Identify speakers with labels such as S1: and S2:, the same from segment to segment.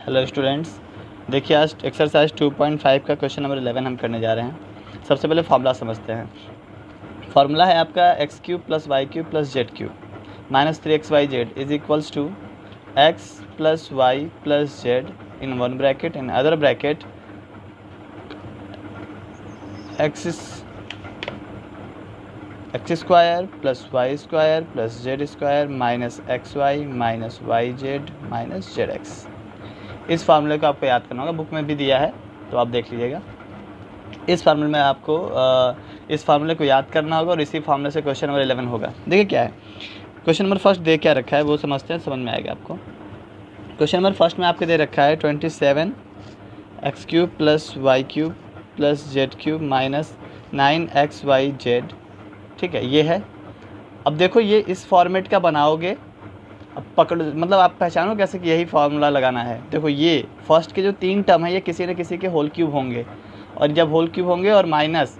S1: Hello students, देखिए आज exercise 2.5 का क्वेश्चन नंबर 11 हम करने जा रहे हैं। सबसे पहले फार्मूला समझते हैं। फार्मूला है आपका x cube plus y cube plus z cube minus 3xyz is equals to x plus y plus z in one bracket in other bracket x square plus y square plus z square minus x y minus y z minus z x. इस फार्मूले को आपको याद करना होगा, book में भी दिया है तो आप देख लीजिएगा। इस फार्मूले में आपको इस फार्मूले को याद करना होगा और इसी फार्मूले से क्वेश्चन नंबर 11 होगा। देखिए क्या है क्वेश्चन नंबर फर्स्ट दे क्या रखा है वो समझते हैं, समझ में आएगा आपको। क्वेश्चन नंबर फर्स्ट में आपके दे रखा है 27 x cube plus y cube plus z cube minus 9xyz। ठीक है, ये है। अब देखो ये इस फॉर्मेट का बनाओगे, अब पकड़ मतलब आप पहचानो कैसे कि यही फार्मूला लगाना है। देखो ये फर्स्ट के जो 3 टर्म है ये किसी न किसी के होल क्यूब होंगे, और जब होल क्यूब होंगे और माइनस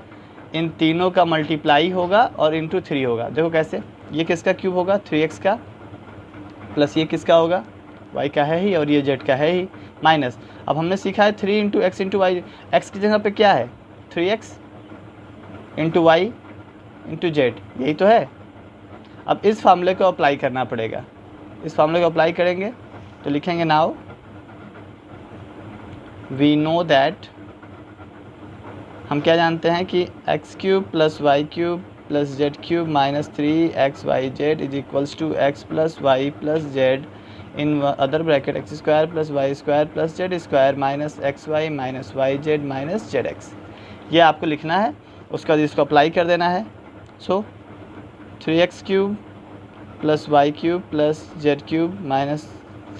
S1: इन तीनों का मल्टीप्लाई होगा और इंटू 3 होगा। देखो कैसे, ये किसका क्यूब होगा 3x का, प्लस ये किसका होगा y का है ही और ये z का है ही, माइनस अब हमने सीखा है 3 इंटू एक्स इंटू वाई। एक्स की जगह पे क्या है 3x into Y into Z, यही तो है। अब इस फार्मूले को अप्लाई करना पड़ेगा। इस फार्मूले को अप्लाई करेंगे तो लिखेंगे नाउ वी नो दैट, हम क्या जानते हैं कि x cube plus y cube plus z cube minus 3xyz is equals to x plus y plus z in other bracket x square plus y square plus z square minus x y minus y z minus z x. ये आपको लिखना है, उसके बाद इसको apply कर देना है। So 3x cube plus y cube plus z cube minus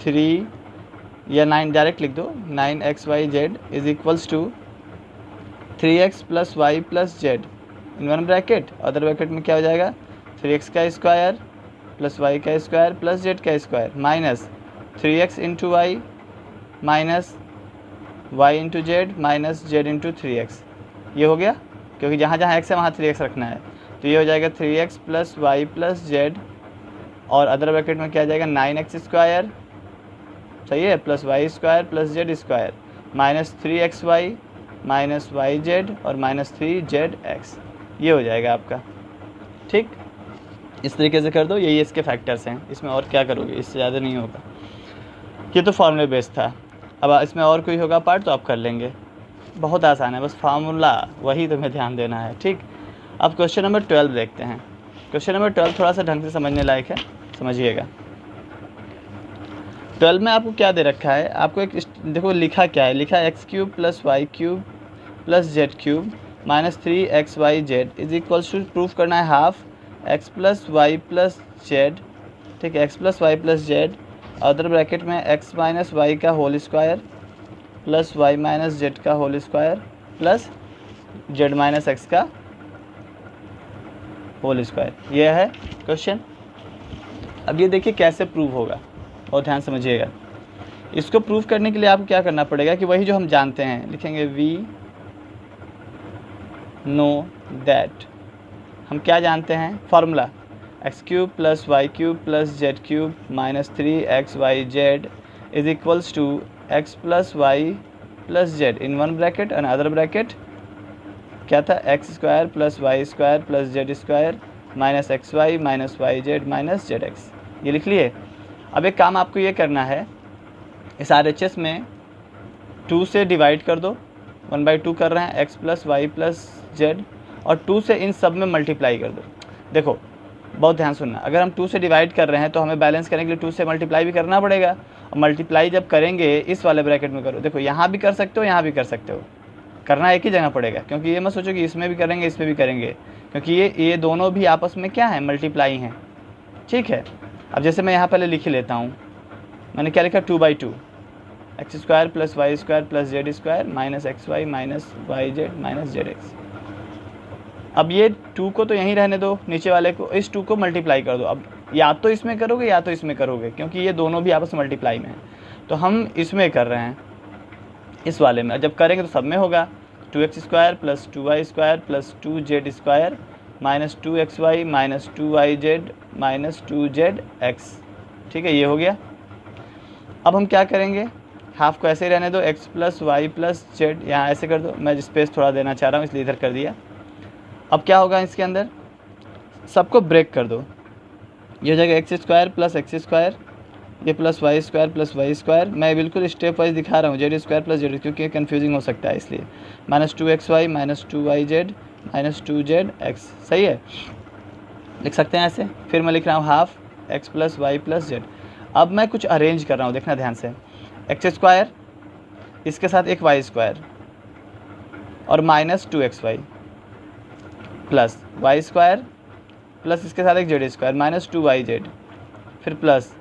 S1: 3 या 9 डायरेक्ट लिख दो 9xyz is equals to 3x plus y plus z in one bracket, other bracket में क्या हो जाएगा 3x का स्क्वायर प्लस वाई का स्क्वायर प्लस जेड का square minus 3x into y minus y into z minus z into 3x। ये हो गया, क्योंकि जहाँ जहाँ x है वहाँ 3x रखना है, तो ये हो जाएगा 3x plus y plus z, और अदर ब्रैकेट में क्या आ जाएगा 9x स्क्वायर, सही है, plus y square plus z square minus 3xy minus y z और माइनस 3zx। ये हो जाएगा आपका। ठीक, इस तरीके से कर दो, यही इसके फैक्टर्स हैं। इसमें और क्या करोगे, इससे ज़्यादा नहीं होगा। ये तो फार्मूले बेस्ड था। अब इसमें और कोई होगा पार्ट तो आप कर लेंगे, बहुत आसान है, बस फार्मूला वही तुम्हें ध्यान देना है। ठीक, अब क्वेश्चन नंबर 12 देखते हैं। क्वेश्चन नंबर 12 थोड़ा सा ढंग से समझने लायक है, समझिएगा। 12 में आपको क्या दे रखा है, आपको एक देखो लिखा क्या है, लिखा है x cube plus y cube plus z cube minus 3xyz is equals to proof करना है half x plus y plus z. ठीक है, x plus y plus z, other bracket में एक्स माइनस वाई का whole square plus y minus z का whole square plus z minus x का whole square. यह है क्वेश्चन। अब ये देखिए कैसे प्रूव होगा, बहुत ध्यान समझिएगा। इसको प्रूव करने के लिए आपको क्या करना पड़ेगा कि वही जो हम जानते हैं, लिखेंगे वी नो दैट। हम क्या जानते हैं formula, x cube plus y cube plus z cube minus 3xyz is equals to x plus y plus z in one bracket and other bracket क्या था x square plus y square plus z square minus x y minus y z minus z x. ये लिख लिए। अब एक काम आपको ये करना है, इस RHS में 2 से डिवाइड कर दो, 1/2 कर रहे हैं x plus y plus z, और 2 से इन सब में मल्टीप्लाई कर दो। देखो बहुत ध्यान सुनना, अगर हम 2 से डिवाइड कर रहे हैं तो हमें बैलेंस करने के लिए 2 से मल्टीप्लाई भी करना पड़ेगा, और मल्टीप्लाई जब करेंगे इस वाले ब्रैकेट में करो। देखो यहाँ भी कर सकते हो, यहाँ भी कर सकते हो, करना एक ही जगह पड़ेगा, क्योंकि ये मत सोचो कि इसमें भी करेंगे इसमें भी करेंगे, क्योंकि ये दोनों भी आपस में क्या है मल्टीप्लाई हैं। ठीक है, अब जैसे मैं यहाँ पहले लिख लेता हूँ, मैंने क्या लिखा 2/2 x square plus y square plus z square minus x y minus y z minus z x. अब ये 2 को तो यहीं रहने दो, नीचे वाले को, इस 2 को मल्टीप्लाई कर दो। अब या तो इसमें करोगे या तो इसमें करोगे, क्योंकि ये दोनों भी आपस में मल्टीप्लाई में हैं, तो हम इसमें कर रहे हैं, इस वाले में। जब करेंगे तो सब में होगा 2x square plus 2y square plus 2z square minus 2xy minus 2yz minus 2zx। ठीक है, ये हो गया। अब हम क्या करेंगे, हाफ को ऐसे ही रहने दो, x plus y plus z, यहाँ ऐसे कर दो, मैं स्पेस थोड़ा देना चाह रहा हूँ इसलिए इधर कर दिया। अब क्या होगा इसके अंदर, सबको ब्रेक कर दो, ये हो जाएगा x square plus x square, ये प्लस वाई स्क्वायर, मैं बिल्कुल स्टेप वाइज दिखा रहा हूँ, जेड स्क्वायर प्लस जेड, क्योंकि कन्फ्यूजिंग हो सकता है इसलिए, minus 2xy minus 2y Z minus 2z x, सही है, लिख सकते हैं ऐसे। फिर मैं लिख रहा हूँ half x plus y plus z. अब मैं कुछ अरेंज कर रहा हूँ, देखना ध्यान से, एक्स स्क्वायर इसके साथ एक वाई स्क्वायर और minus 2xy plus y square plus इसके साथ एक जेड स्क्वायर माइनस 2yz, फिर plus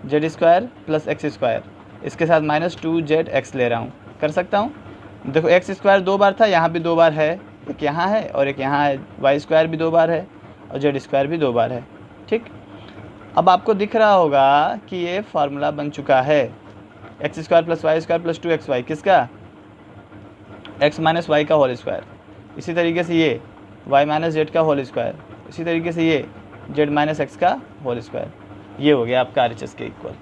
S1: z square plus x square, इसके साथ माइनस 2zx ले रहा हूँ, कर सकता हूँ। देखो एक्स स्क्वायर 2 बार था, यहाँ भी 2 बार है, एक यहाँ है और एक यहाँ है, वाई स्क्वायर भी 2 बार है और जेड स्क्वायर भी 2 बार है, ठीक। अब आपको दिख रहा होगा कि ये फार्मूला बन चुका है, x square plus y square plus 2xy, किसका, एक्स माइनस वाई का होल स्क्वायर, इसी तरीके से ये वाई माइनस जेड का होल स्क्वायर, इसी तरीके से ये जेड माइनस एक्स का होल स्क्वायर, ये हो गया आपका RHS के इक्वल,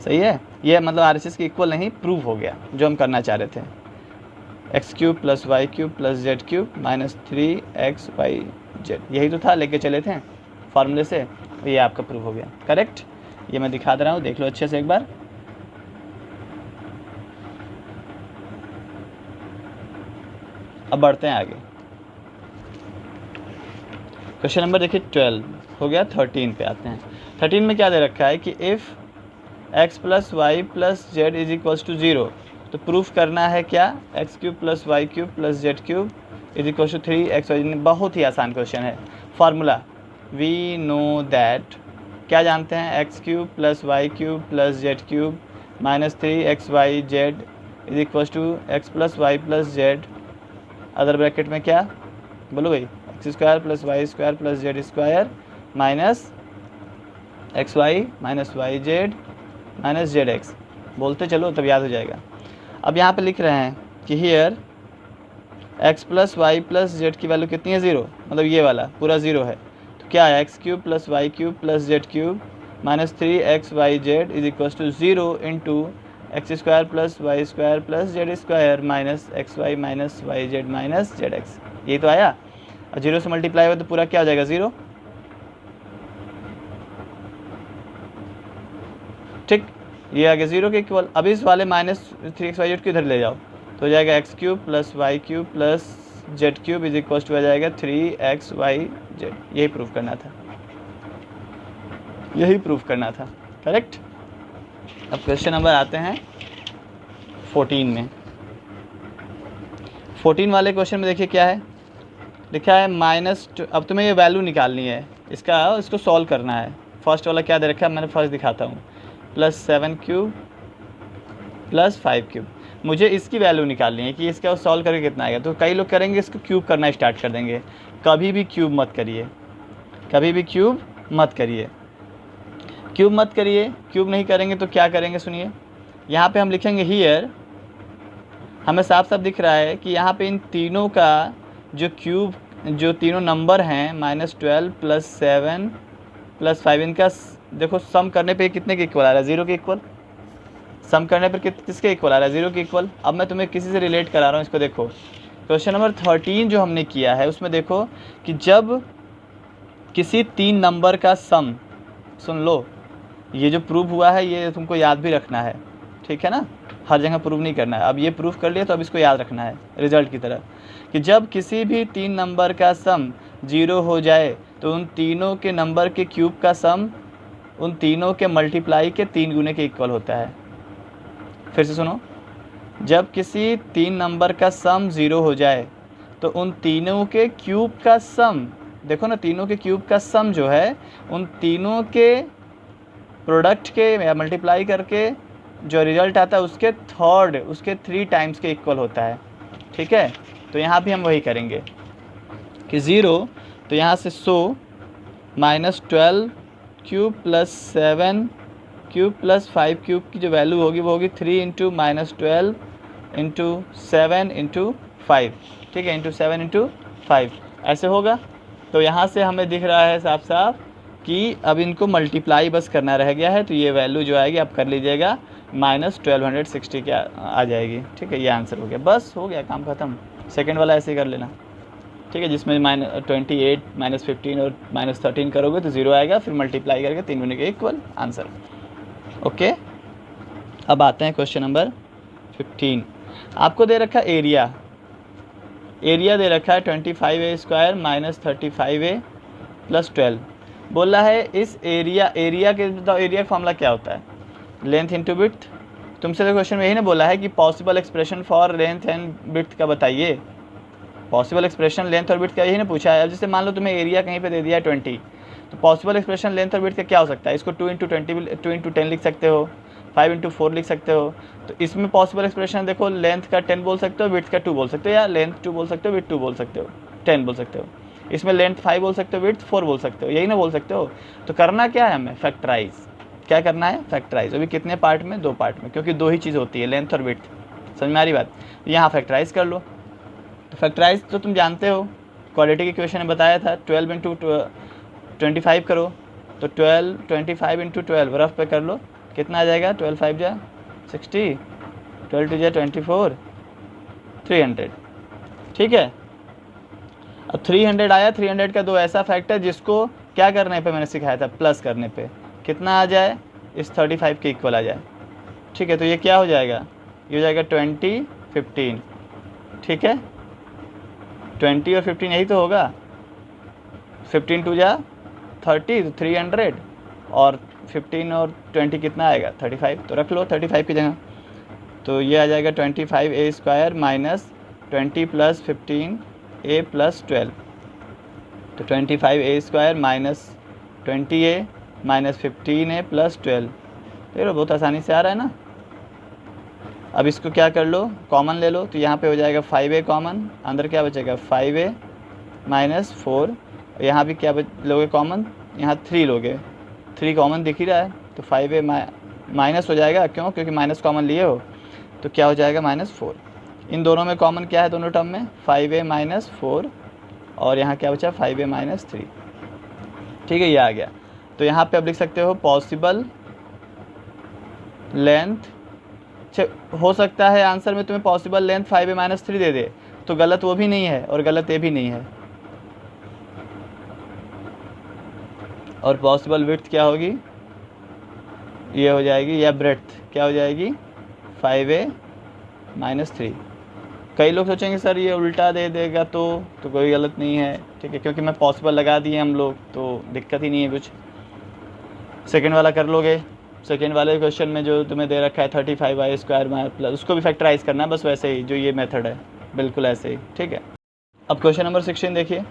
S1: सही है। ये मतलब RHS के इक्वल नहीं, प्रूव हो गया जो हम करना चाह रहे थे, x cube plus y cube plus z cube minus 3xy z, यही तो था, लेके चले थे फार्मूले से, तो ये आपका प्रूव हो गया, करेक्ट। ये मैं दिखा दे रहा हूँ, देख लो अच्छे से एक बार। अब बढ़ते हैं आगे, क्वेश्चन नंबर देखिए 12 हो गया, 13 पे आते हैं। 13 में क्या दे रखा है कि if x plus y plus z is equals to 0, तो प्रूफ करना है क्या, x cube plus y cube plus z cube is equals to 3xy। बहुत ही आसान क्वेश्चन है। फार्मूला वी नो दैट, क्या जानते हैं, x cube plus y cube plus z cube minus 3xy z is equals to x plus y plus z, other bracket में क्या, बोलो भाई, x square plus y square plus z square minus x y minus y z minus z x, बोलते चलो तब याद हो जाएगा। अब यहाँ पे लिख रहे हैं कि here x plus y plus z की वैल्यू कितनी है, 0, मतलब ये वाला पूरा 0 है, तो क्या है, x cube plus y cube plus z cube minus 3xy z is equals to 0 into x square plus y square plus z square minus x y minus y z minus z x, यही तो आया। और 0 से multiply हुआ तो पूरा क्या हो जाएगा, 0, ठीक, ये आ गया 0 के इक्वल। अब इस वाले माइनस 3xy जेड को इधर ले जाओ, तो हो जाएगा x cube plus y cube plus z cube is equal to आ जाएगा 3xy जेड, यही प्रूफ करना था, यही प्रूफ करना था, करेक्ट। अब क्वेश्चन नंबर आते हैं 14 में। 14 वाले क्वेश्चन में देखिए क्या है लिखा है, माइनस, अब तुम्हें ये वैल्यू निकालनी है इसको सॉल्व करना है। फर्स्ट वाला क्या दे रखा है, मैंने फर्स्ट दिखाता हूँ, प्लस 7 क्यूब प्लस 5 क्यूब, मुझे इसकी वैल्यू निकालनी है कि इसका सॉल्व करके कितना आएगा। तो कई लोग करेंगे इसको क्यूब करना स्टार्ट कर देंगे, कभी भी क्यूब मत करिए, कभी भी क्यूब मत करिए, क्यूब मत करिए। क्यूब नहीं करेंगे तो क्या करेंगे, सुनिए, यहाँ पे हम लिखेंगे हियर, हमें साफ साफ दिख रहा है कि यहाँ पे इन तीनों का जो क्यूब, जो तीनों नंबर हैं -12 प्लस 7 प्लस 5, इनका देखो सम करने पे कितने के इक्वल आ रहा है, 0 के इक्वल। सम करने पर किसके इक्वल आ रहा है, 0 के इक्वल। अब मैं तुम्हें किसी से रिलेट करा रहा हूँ, इसको देखो, क्वेश्चन नंबर 13 जो हमने किया है उसमें देखो कि जब किसी 3 नंबर का सम, सुन लो, ये जो प्रूव हुआ है ये तुमको याद भी रखना है, ठीक है ना, हर जगह प्रूव नहीं करना है। अब ये प्रूफ कर लिया तो अब इसको याद रखना है रिजल्ट की तरह, कि जब किसी भी 3 नंबर का सम 0 हो जाए तो उन तीनों के नंबर के क्यूब का सम उन तीनों के मल्टीप्लाई के 3 गुने के इक्वल होता है। फिर से सुनो, जब किसी 3 नंबर का सम 0 हो जाए तो उन तीनों के क्यूब का सम, देखो ना, तीनों के क्यूब का सम जो है उन तीनों के प्रोडक्ट के या मल्टीप्लाई करके जो रिजल्ट आता है उसके थर्ड, उसके 3 टाइम्स के इक्वल होता है, ठीक है। तो यहाँ भी हम वही करेंगे कि 0, तो यहाँ से 100 -12 cube plus 7 cube plus 5 cube की जो वैल्यू होगी वो होगी 3 इंटू -12 इंटू 7 इंटू 5, ठीक है, इंटू 7 इंटू 5 ऐसे होगा। तो यहाँ से हमें दिख रहा है साफ साफ कि अब इनको मल्टीप्लाई बस करना रह गया है, तो ये वैल्यू जो आएगी आप कर लीजिएगा माइनस 1260 क्या आ जाएगी। ठीक है, ये आंसर हो गया, बस हो गया, काम ख़त्म। सेकंड वाला ऐसे ही कर लेना। ठीक है, जिसमें -28 -15 और -13 करोगे तो 0 आएगा, फिर मल्टीप्लाई करके 3 होने के इक्वल आंसर। ओके, अब आते हैं क्वेश्चन नंबर 15। आपको दे रखा एरिया, एरिया दे रखा है 25a² माइनस 35a प्लस 12। बोला है इस एरिया के बताओ, एरिया का फॉर्मूला क्या होता है? Length into width. तुमसे तो क्वेश्चन में यही ना बोला है कि possible expression for length and width का बताइए। पॉसिबल एक्सप्रेशन लेंथ और विड्थ का यही ना पूछा है। अब जैसे मान लो तुम्हें एरिया कहीं पे दे दिया है 20, तो पॉसिबल एक्सप्रेशन लेंथ और विड्थ का क्या हो सकता है? इसको 2 × 20 2 × 10 लिख सकते हो, 5 × 4 लिख सकते हो। तो इसमें पॉसिबल एक्सप्रेशन देखो, लेंथ का 10 बोल सकते हो, विड्थ का 2 बोल सकते हो, या लेंथ 2 बोल सकते हो, विड्थ 2 बोल सकते हो, 10 बोल सकते हो। इसमें लेंथ 5 बोल सकते हो, विड्थ 4 बोल सकते हो, यही ना बोल सकते हो। तो करना क्या है हमें? फैक्टराइज। क्या करना है? फैक्टराइज। अभी कितने पार्ट में? 2 पार्ट में, क्योंकि 2 ही चीज़ होती है, लेंथ और विड्थ। समझ में आ रही बात? यहाँ फैक्टराइज कर लो। तो फैक्टराइज तो तुम जानते हो, क्वाड्रेटिक इक्वेशन में बताया था। 12 × 25 करो, तो 25 × 12 रफ पे कर लो, कितना आ जाएगा? 12 5 जा 60, 12 2 जा 24, 300। ठीक है, अब 300 आया। 300 का 2 ऐसा फैक्टर जिसको क्या करने पे मैंने सिखाया था, प्लस करने पे कितना आ जाए? इस 35 के इक्वल आ जाए। ठीक है, तो ये क्या हो जाएगा? ये हो जाएगा 20 15। ठीक है, 20 और 15 यही तो होगा। 15 2 जा 30, तो 300, और 15 और 20 कितना आएगा? 35। तो रख लो 35 की जगह। तो ये आ जाएगा 25a² माइनस 20 + 15a + 12। तो 25a² minus 20a minus 15a + 12। देखो बहुत आसानी से आ रहा है ना। अब इसको क्या कर लो, कॉमन ले लो। तो यहाँ पे हो जाएगा 5a कॉमन, अंदर क्या बचेगा? 5a minus 4। यहाँ भी क्या लोगे कॉमन? यहाँ 3 लोगे, 3 कॉमन दिख ही रहा है। तो 5a माइनस हो जाएगा, क्यों? क्योंकि माइनस कॉमन लिए हो। तो क्या हो जाएगा? -4। इन दोनों में कॉमन क्या है दोनों टर्म में? 5a माइनस 4, और यहाँ क्या बचा? 5a minus 3। ठीक है, ये आ गया। तो यहाँ पे अब लिख सकते हो पॉसिबल लेंथ। हो सकता है आंसर में तुम्हें पॉसिबल लेंथ 5a माइनस 3 दे दे, तो गलत वो भी नहीं है और गलत ये भी नहीं है। और पॉसिबल विड्थ क्या होगी? ये हो जाएगी, या ब्रेड्थ क्या हो जाएगी? 5a minus 3। कई लोग सोचेंगे सर ये उल्टा दे देगा, तो कोई गलत नहीं है। ठीक है, क्योंकि मैं पॉसिबल लगा दिए हम लोग, तो दिक्कत ही नहीं है कुछ। सेकंड वाला कर लोगे। सेकंड वाले क्वेश्चन में जो तुम्हें दे रखा है 35a² प्लस, उसको भी फैक्टराइज करना है, बस वैसे ही जो ये मेथड है, बिल्कुल ऐसे ही। ठीक है, अब क्वेश्चन नंबर 16 देखिए।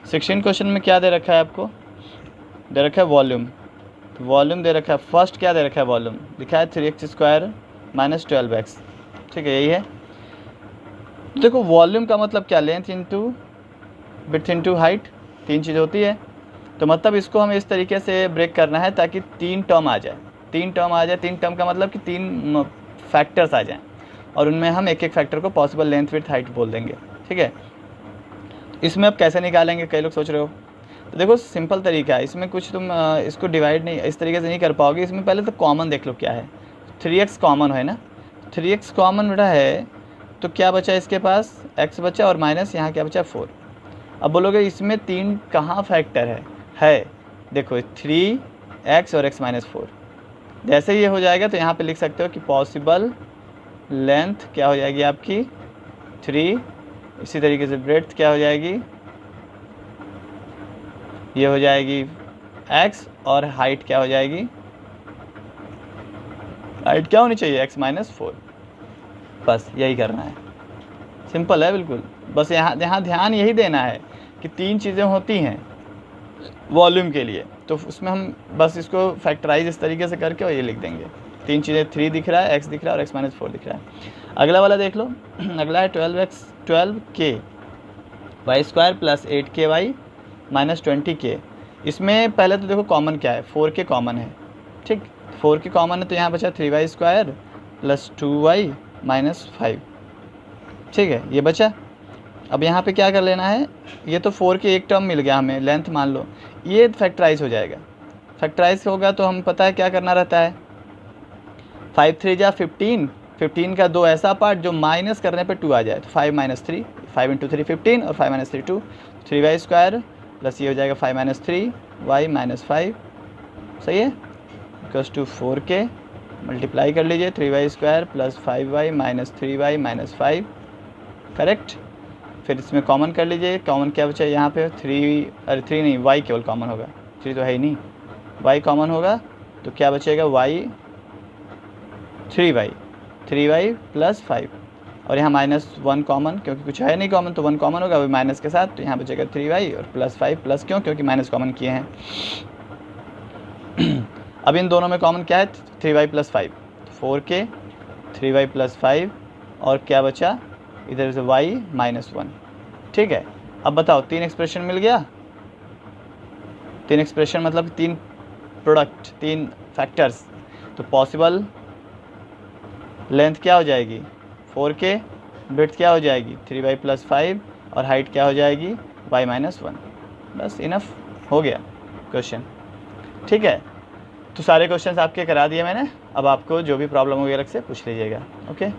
S1: 16 क्वेश्चन में क्या दे रखा है आपको? दे रखा है वॉल्यूम। तो वॉल्यूम दे रखा है, फर्स्ट क्या दे रखा है? वॉल्यूम लिखा है 3x² माइनस 12x। ठीक है, यही है। देखो वॉल्यूम का मतलब क्या? Length into width into height, 3 चीज़ होती है। तो मतलब इसको हमें इस तरीके से ब्रेक करना है ताकि 3 टर्म आ जाए। 3 टर्म आ जाए, 3 टर्म का मतलब कि 3 फैक्टर्स आ जाएं, और उनमें हम एक एक फैक्टर को पॉसिबल लेंथ विड्थ हाइट बोल देंगे। ठीक है, इसमें अब कैसे निकालेंगे? कई लोग सोच रहे हो। तो देखो सिंपल तरीका है, इसमें कुछ तुम इसको डिवाइड नहीं इस तरीके से नहीं कर पाओगे। इसमें पहले तो कॉमन देख लो क्या है। 3x कॉमन है ना, 3x कॉमन बेटा है, तो क्या बचा इसके पास? x बचा, और माइनस यहाँ क्या बचा? 4। अब बोलोगे इसमें 3 कहाँ फैक्टर है? देखो 3x और x माइनस 4। जैसे ही ये हो जाएगा तो यहाँ पे लिख सकते हो कि पॉसिबल लेंथ क्या हो जाएगी आपकी? 3। इसी तरीके से ब्रेड्थ क्या हो जाएगी? ये हो जाएगी x, और हाइट क्या हो जाएगी? हाइट क्या होनी चाहिए? x minus 4। बस यही करना है, सिंपल है बिल्कुल। बस यहाँ ध्यान यही देना है कि 3 चीज़ें होती हैं वॉल्यूम के लिए, तो उसमें हम बस इसको फैक्टराइज इस तरीके से करके और ये लिख देंगे। 3 चीज़ें, 3 दिख रहा है, x दिख रहा है, और x माइनस 4 दिख रहा है। अगला वाला देख लो। अगला है 12k y² plus 8ky minus 20k। इसमें पहले तो देखो कॉमन क्या है? 4k कॉमन है। ठीक, 4k कॉमन है, तो यहाँ बचा 3y² प्लस 2y माइनस 5। ठीक है, ये बचा। अब यहाँ पे क्या कर लेना है? ये तो 4 के एक टर्म मिल गया हमें, लेंथ मान लो, ये फैक्टराइज हो जाएगा। फैक्टराइज होगा तो हम पता है क्या करना रहता है? 5 3 जा 15, 15 का 2 ऐसा पार्ट जो माइनस करने पे 2 आ जाए, तो 5 माइनस 3, 5 इंटू 3 15 और 5 माइनस 3 2, 3y स्क्वायर प्लस ये हो जाएगा 5 माइनस 3y माइनस 5, सही है, इक्वल्स टू 4k, मल्टीप्लाई कर लीजिए 3y square plus 5y minus 3y minus 5, correct. फिर इसमें कॉमन कर लीजिए, कॉमन क्या बचा यहाँ पे 3 नहीं, y केवल कॉमन होगा, 3 तो है ही नहीं, y कॉमन होगा तो क्या बचेगा y 3y प्लस 5, और यहाँ -1 कॉमन, क्योंकि कुछ है नहीं कॉमन तो 1 कॉमन होगा वही माइनस के साथ, तो यहाँ बचेगा 3y और प्लस 5, प्लस क्यों, क्योंकि माइनस कॉमन किए हैं। अब इन दोनों में कॉमन क्या है, 3y plus 5, 4k 3y plus 5, और क्या बचा इधर से y -1, ठीक है। अब बताओ 3 एक्सप्रेशन मिल गया, 3 एक्सप्रेशन मतलब 3 प्रोडक्ट, 3 फैक्टर्स, तो पॉसिबल लेंथ क्या हो जाएगी 4k, विड्थ क्या हो जाएगी 3y प्लस 5, और हाइट क्या हो जाएगी y -1, बस इनफ हो गया क्वेश्चन, ठीक है। तो सारे क्वेश्चंस आपके करा दिए मैंने, अब आपको जो भी प्रॉब्लम वगैरह से पूछ लीजिएगा, ओके।